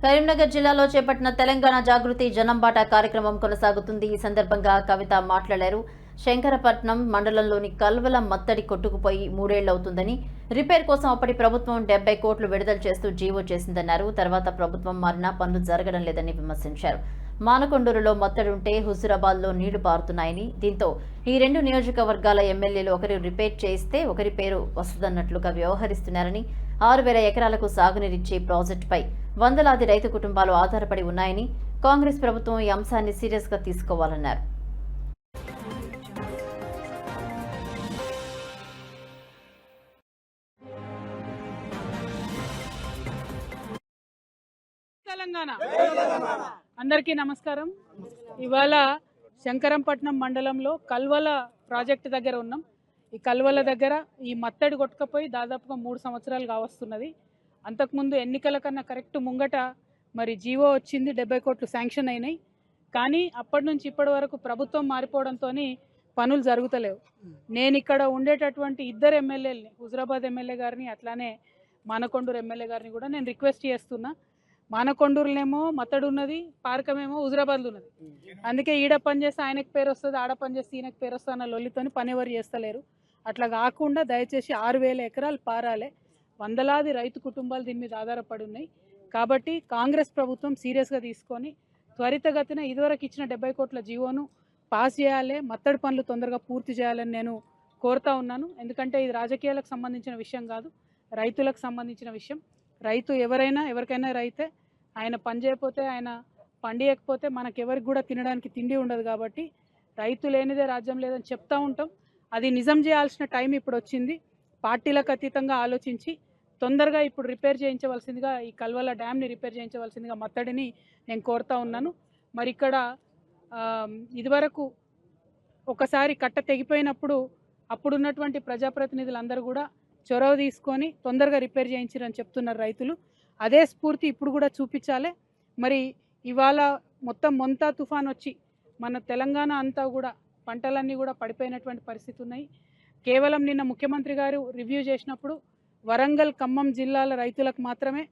కరీంనగర్ జిల్లాలో చేపట్టిన తెలంగాణ జాగృతి జనంబాట కార్యక్రమం కొనసాగుతుంది. ఈ సందర్భంగా కవిత మాట్లాడారు. శంకరపట్నం మండలంలోని కల్వల మత్తడి కొట్టుకుపోయి 3 ఏళ్లవుతుందని, రిపేర్ కోసం అప్పటి ప్రభుత్వం 70 కోట్లు విడుదల చేస్తూ జీవో చేసిందన్నారు. తర్వాత ప్రభుత్వం మారినా పనులు జరగడం లేదని విమర్శించారు. మానకొండూరులో మత్తడుంటే హుజూరాబాద్లో నీళ్లు పారుతున్నాయని, దీంతో ఈ 2 నియోజకవర్గాల ఎమ్మెల్యేలు ఒకరు రిపేర్ చేయిస్తే ఒకరి పేరు వస్తుందన్నట్లుగా వ్యవహరిస్తున్నారని, 6,000 ఎకరాలకు సాగునీరిచ్చే ప్రాజెక్టుపై వందలాది రైతు కుటుంబాలు ఆధారపడి ఉన్నాయని, కాంగ్రెస్ ప్రభుత్వం ఈ అంశాన్ని సీరియస్గా తీసుకోవాలన్నారు. తెలంగాణ అందరికీ నమస్కారం. ఇవాళ శంకరంపట్నం మండలంలో కల్వల ప్రాజెక్టు దగ్గర ఉన్నాం. ఈ కల్వల దగ్గర ఈ మత్తడి కొట్టుకపోయి దాదాపుగా 3 సంవత్సరాలు కావస్తున్నది. అంతకుముందు ఎన్నికల కన్నా కరెక్ట్ ముంగట మరి జీవో వచ్చింది, 70 కోట్లు శాంక్షన్ అయినాయి. కానీ అప్పటి నుంచి ఇప్పటి వరకు ప్రభుత్వం మారిపోవడంతో పనులు జరుగుతలేవు. నేను ఇక్కడ ఉండేటటువంటి 2 ఎమ్మెల్యేలని, హుజూరాబాద్ ఎమ్మెల్యే గారిని అట్లానే మానకొండూరు ఎమ్మెల్యే గారిని కూడా నేను రిక్వెస్ట్ చేస్తున్నా. మానకొండూరులేమో మత్తడు ఉన్నది, పారకమేమో హుజూరాబాద్లో ఉన్నది. అందుకే ఈడ పని చేస్తే ఆయనకు పేరు వస్తుంది, ఆడ పని చేస్తే ఈయనకు పేరు వస్తుంది అన్న లొల్లితోని పని ఎవరు చేస్తలేరు. అట్లా కాకుండా దయచేసి 6,000 ఎకరాలు పారాలే. వందలాది రైతు కుటుంబాలు దీని మీద ఆధారపడి ఉన్నాయి. కాబట్టి కాంగ్రెస్ ప్రభుత్వం సీరియస్గా తీసుకొని త్వరితగతిన ఇదివరకు ఇచ్చిన 70 కోట్ల జీవోను పాస్ చేయాలి, మత్తడి పనులు తొందరగా పూర్తి చేయాలని నేను కోరుతా ఉన్నాను. ఎందుకంటే ఇది రాజకీయాలకు సంబంధించిన విషయం కాదు, రైతులకు సంబంధించిన విషయం. రైతు ఎవరికైనా రైతే, ఆయన పని చేయకపోతే, ఆయన పండియకపోతే మనకెవరికి కూడా తినడానికి తిండి ఉండదు. కాబట్టి రైతు లేనిదే రాజ్యం లేదని చెప్తా ఉంటాం. అది నిజం చేయాల్సిన టైం ఇప్పుడు వచ్చింది. పార్టీలకు అతీతంగా ఆలోచించి తొందరగా ఇప్పుడు రిపేర్ చేయించవలసిందిగా, ఈ కల్వల డ్యామ్ని రిపేర్ చేయించవలసిందిగా మత్తడిని నేను కోరుతా ఉన్నాను. మరి ఇక్కడ ఇదివరకు ఒకసారి కట్ట తెగిపోయినప్పుడు అప్పుడున్నటువంటి ప్రజాప్రతినిధులందరూ కూడా చొరవ తీసుకొని తొందరగా రిపేర్ చేయించారని చెప్తున్నారు రైతులు. అదే స్ఫూర్తి ఇప్పుడు కూడా చూపించాలి. మరి ఇవాళ మొంతా తుఫాన్ వచ్చి మన తెలంగాణ అంతా కూడా పంటలన్నీ కూడా పడిపోయినటువంటి పరిస్థితి ఉన్నాయి. కేవలం నిన్న ముఖ్యమంత్రి గారు రివ్యూ చేసినప్పుడు వరంగల్, ఖమ్మం జిల్లాల రైతులకు మాత్రమే